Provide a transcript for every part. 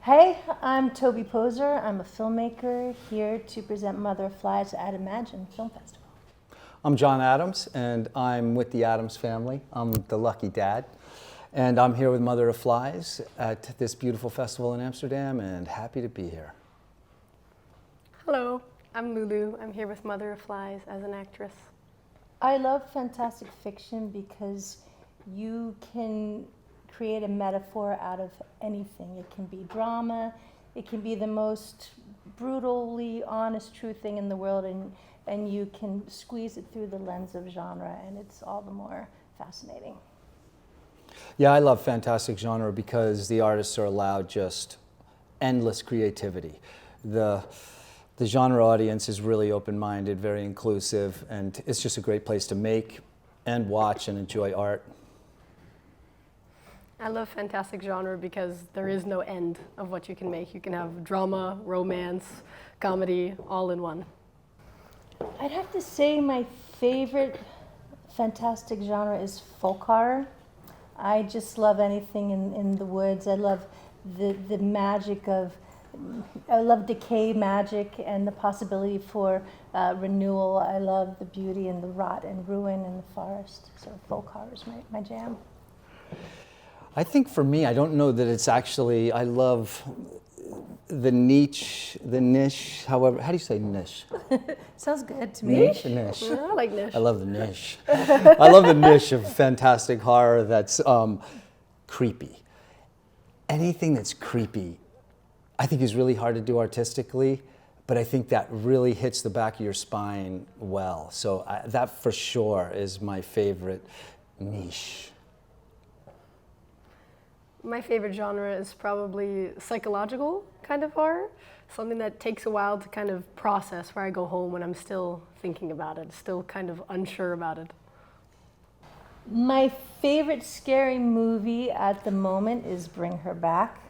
Hey, I'm Toby Poser. I'm a filmmaker here to present Mother of Flies at Imagine Film Festival. I'm John Adams, and I'm with the Adams family. I'm the lucky dad. And I'm here with Mother of Flies at this beautiful festival in Amsterdam, and happy to be here. Hello, I'm Lulu. I'm here with Mother of Flies as an actress. I love fantastic fiction because you can create a metaphor out of anything. It can be drama, it can be the most brutally honest, true thing in the world, and you can squeeze it through the lens of genre, and it's all the more fascinating. Yeah, I love fantastic genre because the artists are allowed just endless creativity. The genre audience is really open-minded, very inclusive, and it's just a great place to make and watch and enjoy art. I love fantastic genre because there is no end of what you can make. You can have drama, romance, comedy, all in one. I'd have to say my favorite fantastic genre is folk horror. I just love anything in the woods. I love the magic of, I love decay magic and the possibility for renewal. I love the beauty and the rot and ruin in the forest. So folk horror is my jam. I think for me, I don't know that it's actually, I love the niche, however, how do you say niche? Sounds good to me. Niche? Niche. Yeah, I like niche. I love the niche. I love the niche of fantastic horror that's creepy. Anything that's creepy, I think is really hard to do artistically, but I think that really hits the back of your spine well. So that for sure is my favorite niche. My favorite genre is probably psychological kind of horror, something that takes a while to kind of process, where I go home when I'm still thinking about it, still kind of unsure about it. My favorite scary movie at the moment is Bring Her Back.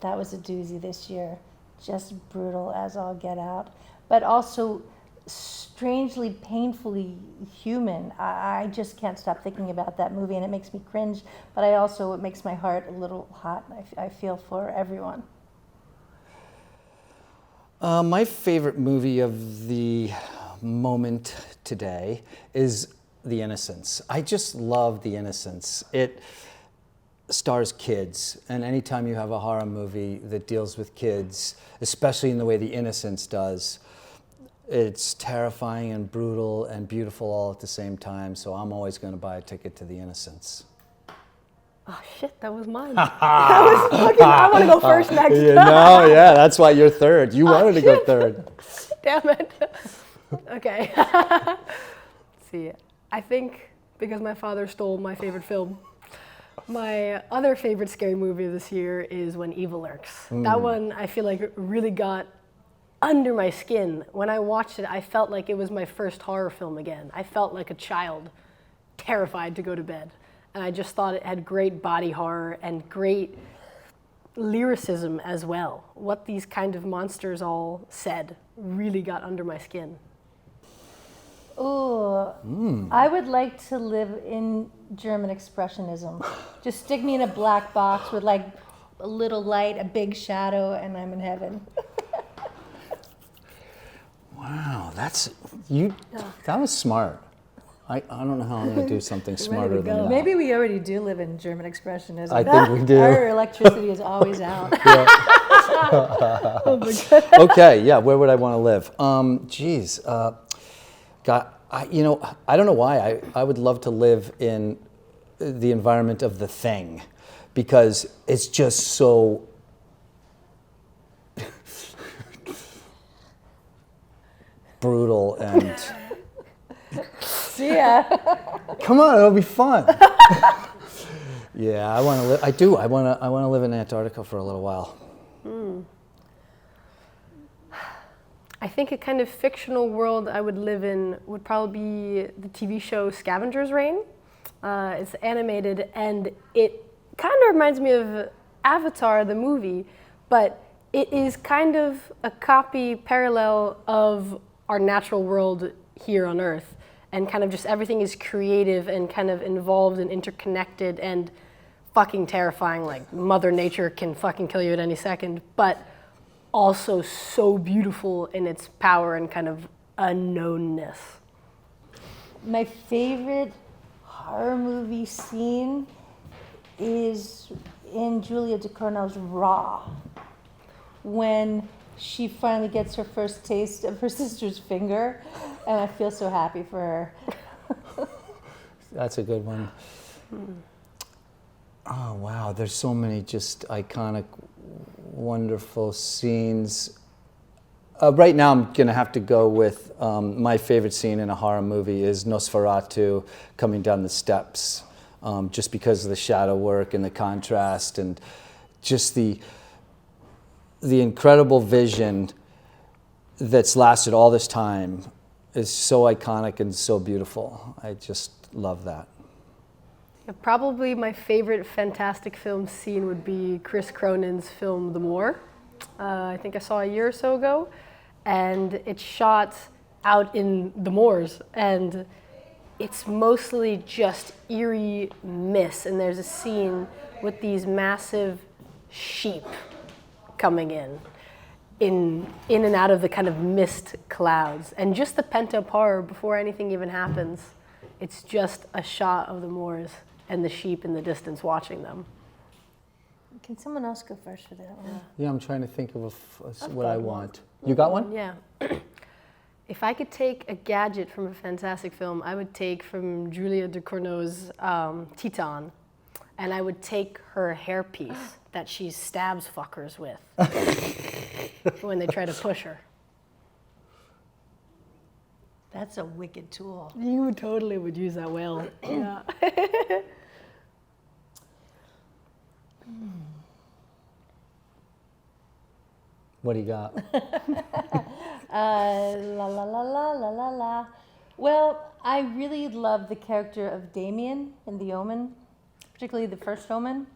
That was a doozy this year, just brutal as all get out, but also strangely, painfully human. I just can't stop thinking about that movie, and it makes me cringe, but it makes my heart a little hot. I feel for everyone. My favorite movie of the moment today is The Innocents. I just love The Innocents. It stars kids, and anytime you have a horror movie that deals with kids, especially in the way The Innocents does, it's terrifying and brutal and beautiful all at the same time, so I'm always going to buy a ticket to The Innocents. Oh shit, that was mine. I want to go first next. Yeah, that's why you're third. You wanted to go third. Damn it. Okay. Let's see, I think because my father stole my favorite film, my other favorite scary movie this year is When Evil Lurks. That one I feel like really got under my skin. When I watched it, I felt like it was my first horror film again. I felt like a child, terrified to go to bed. And I just thought it had great body horror and great lyricism as well. What these kind of monsters all said really got under my skin. Ooh, I would like to live in German Expressionism. Just stick me in a black box with like a little light, a big shadow, and I'm in heaven. Wow, that was smart. I don't know how I'm going to do something smarter than that. Maybe we already do live in German Expressionism. I think we do. Our electricity is always out. Oh my God. Okay, yeah, where would I want to live? I don't know why. I would love to live in the environment of The Thing, because it's just so brutal and See ya. come on, it'll be fun. Yeah, I want to live. I want to live in Antarctica for a little while. I think a kind of fictional world I would live in would probably be the TV show Scavenger's Reign. It's animated, and it kind of reminds me of Avatar, the movie, but it is kind of a copy parallel of our natural world here on Earth, and kind of just everything is creative and kind of involved and interconnected, and fucking terrifying, like Mother Nature can fucking kill you at any second, but also so beautiful in its power and kind of unknownness. My favorite horror movie scene is in Julia Ducournau's Raw, when she finally gets her first taste of her sister's finger, and I feel so happy for her. That's a good one. Oh, wow. There's so many just iconic, wonderful scenes. Right now, I'm going to have to go with my favorite scene in a horror movie is Nosferatu coming down the steps, just because of the shadow work and the contrast and just the incredible vision that's lasted all this time is so iconic and so beautiful. I just love that. Yeah, probably my favorite fantastic film scene would be Chris Cronin's film The Moor. I think I saw a year or so ago, and it's shot out in the moors, and it's mostly just eerie mist, and there's a scene with these massive sheep coming in and out of the kind of mist clouds, and just the pent-up horror before anything even happens. It's just a shot of the moors and the sheep in the distance watching them. Can someone else go first for that one? Yeah, I'm trying to think of what I want. You got one? Yeah. If I could take a gadget from a fantastic film, I would take from Julia Ducournau's Titan, and I would take her hairpiece that she stabs fuckers with when they try to push her. That's a wicked tool. You totally would use that well. Yeah. What do you got? La la la la la la la. Well, I really love the character of Damien in The Omen, particularly the first Omen.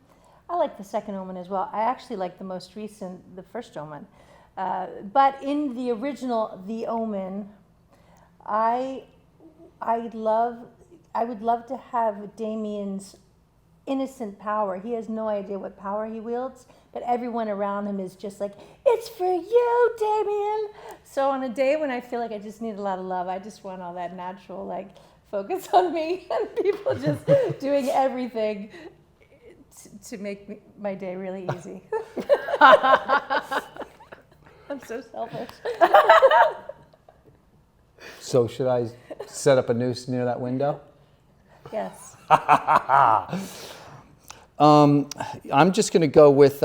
I like the second Omen as well. I actually like the most recent, the first Omen. But in the original The Omen, I would love to have Damien's innocent power. He has no idea what power he wields, but everyone around him is just like, it's for you, Damien. So on a day when I feel like I just need a lot of love, I just want all that natural, like, focus on me and people just doing everything to make my day really easy. I'm so selfish. So should I set up a noose near that window? Yes. I'm just going to go with,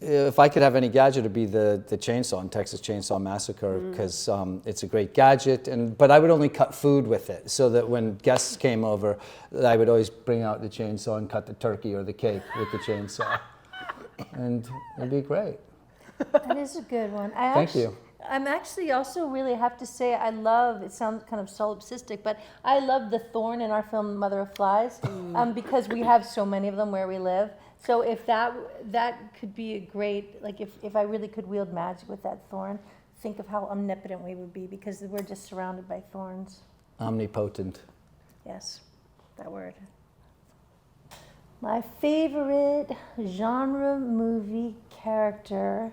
if I could have any gadget, it'd be the chainsaw in Texas Chainsaw Massacre, because it's a great gadget. But I would only cut food with it, so that when guests came over, I would always bring out the chainsaw and cut the turkey or the cake with the chainsaw. And it'd be great. That is a good one. Thank you. I'm actually also really have to say I love, it sounds kind of solipsistic, but I love the thorn in our film Mother of Flies, because we have so many of them where we live. So if that could be a great, like if I really could wield magic with that thorn, think of how omnipotent we would be, because we're just surrounded by thorns. Omnipotent. Yes, that word. My favorite genre movie character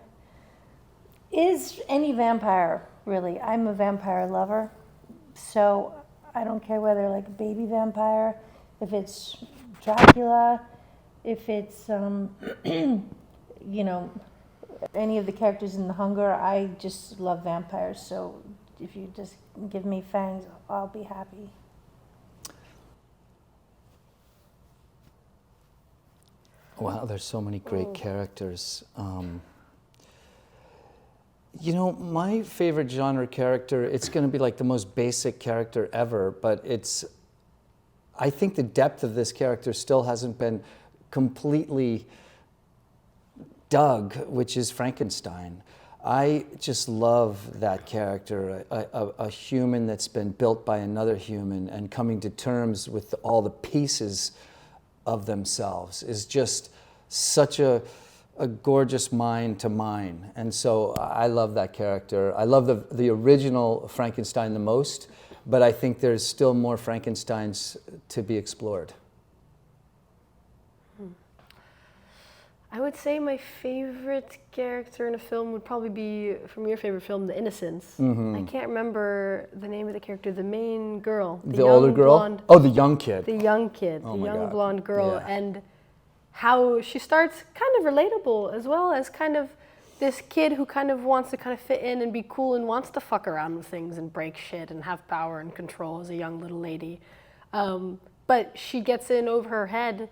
is any vampire, really. I'm a vampire lover, so I don't care whether like a baby vampire, if it's Dracula, if it's you know, any of the characters in The Hunger. I just love vampires, so if you just give me fangs, I'll be happy. Wow, there's so many great characters. You know, my favorite genre character, it's going to be like the most basic character ever, but I think the depth of this character still hasn't been completely dug, which is Frankenstein. I just love that character, a human that's been built by another human and coming to terms with all the pieces of themselves is just such a gorgeous mind to mine. And so I love that character. I love the original Frankenstein the most, but I think there's still more Frankensteins to be explored. I would say my favorite character in a film would probably be from your favorite film, The Innocents. I can't remember the name of the character, the main girl. The older girl? Blonde, Oh, the young kid. the young kid, Oh the my young God. blonde girl, Yeah. and how she starts kind of relatable as well as kind of this kid who kind of wants to kind of fit in and be cool and wants to fuck around with things and break shit and have power and control as a young little lady. But she gets in over her head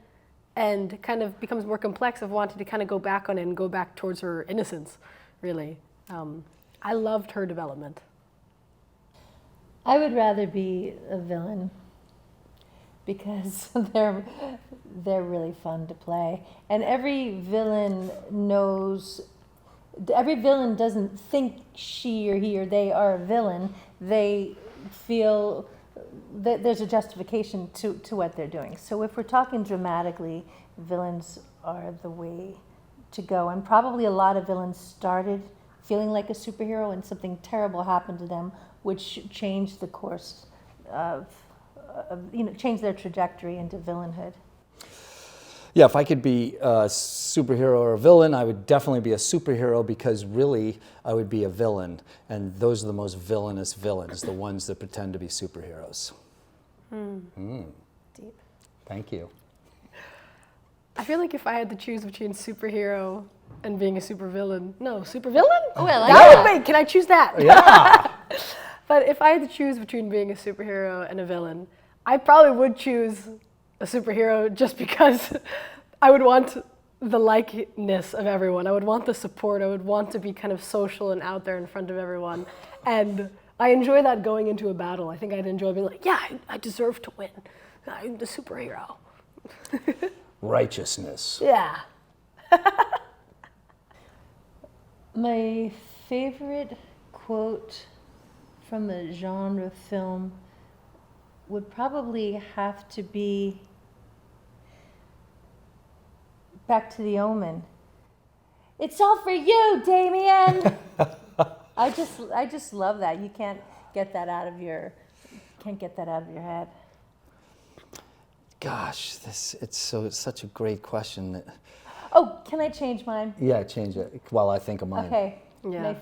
and kind of becomes more complex of wanting to kind of go back on it and go back towards her innocence, really. I loved her development. I would rather be a villain because they're really fun to play. And every villain doesn't think she or he or they are a villain. They feel that there's a justification to what they're doing. So if we're talking dramatically, villains are the way to go. And probably a lot of villains started feeling like a superhero and something terrible happened to them, which changed the course changed their trajectory into villainhood. Yeah, if I could be a superhero or a villain, I would definitely be a superhero because really I would be a villain. And those are the most villainous villains, the ones that pretend to be superheroes. Deep. Thank you. I feel like if I had to choose between superhero and being a supervillain, supervillain? Oh, I like That that. would be, can I choose that? Yeah. But if I had to choose between being a superhero and a villain, I probably would choose a superhero just because I would want the likeness of everyone. I would want the support. I would want to be kind of social and out there in front of everyone. And I enjoy that going into a battle. I think I'd enjoy being like, yeah, I deserve to win. I'm the superhero. Righteousness. Yeah. My favorite quote from a genre film would probably have to be back to The Omen. It's all for you, Damien. I just love that. You can't get that out of your head. Gosh, it's such a great question. Oh, can I change mine? Yeah, change it while I think of mine. Okay. Yeah.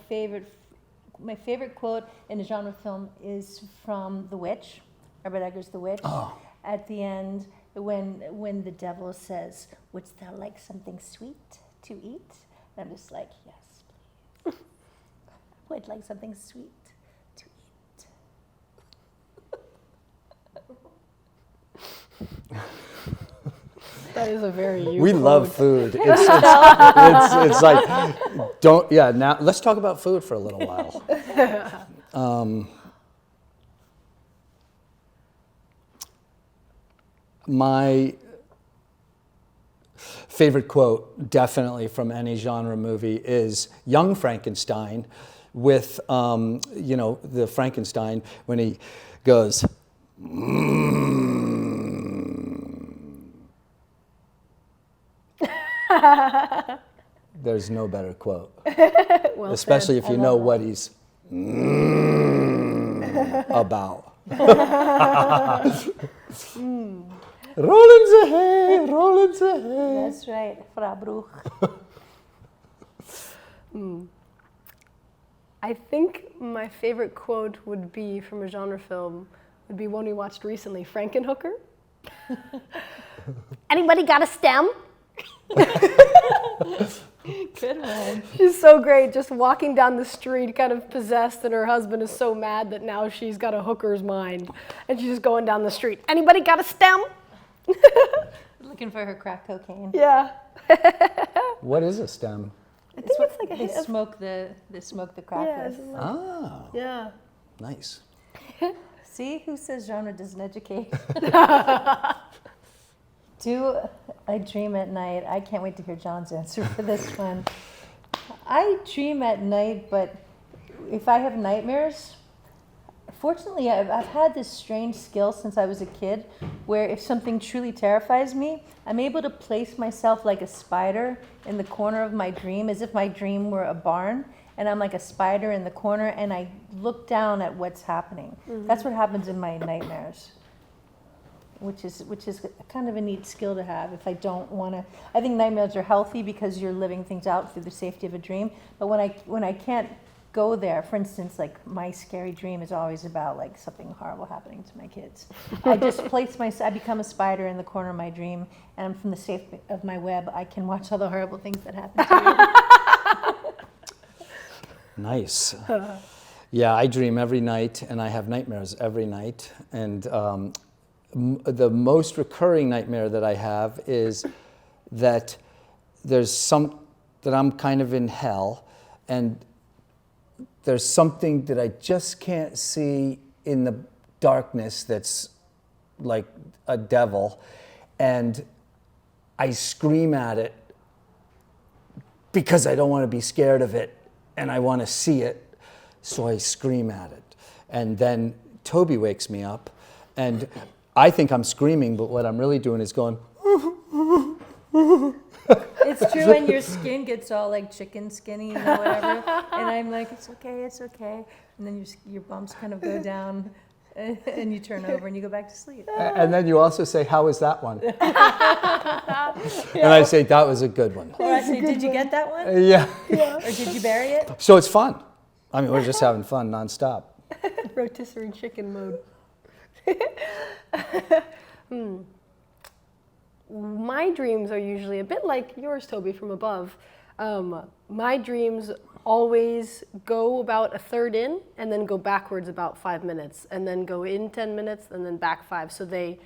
My favorite quote in a genre film is from The Witch, Robert Eggers' The Witch. Oh. At the end, when the devil says, "Wouldst thou like something sweet to eat?" And I'm just like, yes, please. I would like something sweet to eat. That is a very you We quote. love food. It's like, now let's talk about food for a little while. My favorite quote, definitely from any genre movie, is Young Frankenstein with, the Frankenstein when he goes, There's no better quote. Well Especially said. if you know what he's about. Rolling the hay, rolling the hay. That's right, Frau Bruch. I think my favorite quote would be from a genre film would be one we watched recently, Frankenhooker. Anybody got a stem? Good one. She's so great, just walking down the street kind of possessed, and her husband is so mad that now she's got a hooker's mind. And she's just going down the street. Anybody got a stem? Looking for her crack cocaine. Yeah. What is a stem? I think it's like a They smoke the crack Yeah, with. Ah, yeah. nice. See, who says genre doesn't educate? Do I dream at night? I can't wait to hear John's answer for this one. I dream at night, but if I have nightmares, fortunately, I've had this strange skill since I was a kid, where if something truly terrifies me, I'm able to place myself like a spider in the corner of my dream, as if my dream were a barn, and I'm like a spider in the corner, and I look down at what's happening. That's what happens in my nightmares. which is kind of a neat skill to have. If I don't want to, I think nightmares are healthy because you're living things out through the safety of a dream. But when I can't go there, for instance, like my scary dream is always about like something horrible happening to my kids. I displace I become a spider in the corner of my dream, and from the safety of my web, I can watch all the horrible things that happen to me. Nice. Yeah, I dream every night, and I have nightmares every night. And the most recurring nightmare that I have is that that I'm kind of in hell, and there's something that I just can't see in the darkness that's like a devil, and I scream at it because I don't want to be scared of it, and I want to see it. So I scream at it. And then Toby wakes me up, and I think I'm screaming, but what I'm really doing is going, It's true, and your skin gets all like chicken skinny, whatever. And I'm like, it's okay. And then your bumps kind of go down, and you turn over and you go back to sleep. and then you also say, how was that one? And I say, that was a good one. Or I say, did you get that one? Yeah. Or did you bury it? So it's fun. I mean, we're just having fun nonstop. Rotisserie chicken mode. My dreams are usually a bit like yours, Toby, from above. My dreams always go about a third in and then go backwards about 5 minutes and then go in 10 minutes and then back 5. So they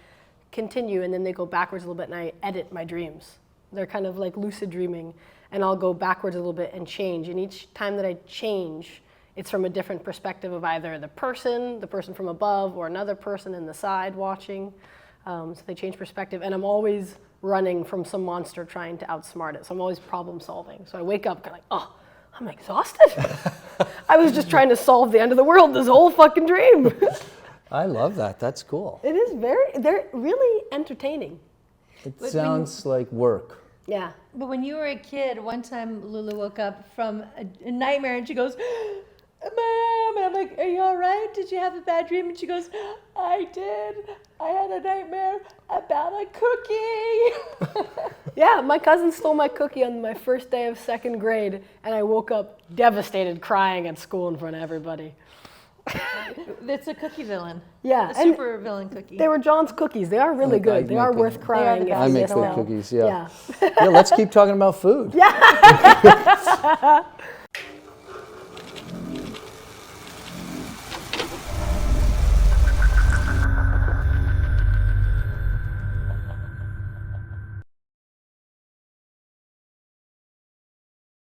continue and then they go backwards a little bit and I edit my dreams. They're kind of like lucid dreaming, and I'll go backwards a little bit and change. And each time that I change, it's from a different perspective of either the person from above, or another person in the side watching. So they change perspective, and I'm always running from some monster trying to outsmart it. So I'm always problem solving. So I wake up kind of like, oh, I'm exhausted. I was just trying to solve the end of the world this whole fucking dream. I love that. That's cool. It is they're really entertaining. It sounds like work. Yeah. But when you were a kid, one time Lulu woke up from a nightmare and she goes, Mom, and I'm like, are you all right? Did you have a bad dream? And she goes, I did. I had a nightmare about a cookie. Yeah, my cousin stole my cookie on my first day of second grade, and I woke up devastated, crying at school in front of everybody. It's a cookie villain. Yeah, A super villain cookie. they were John's cookies. They are really good. They are worth crying. They are I the make best. good Yeah. cookies, yeah. Yeah. Yeah, let's keep talking about food. Yeah.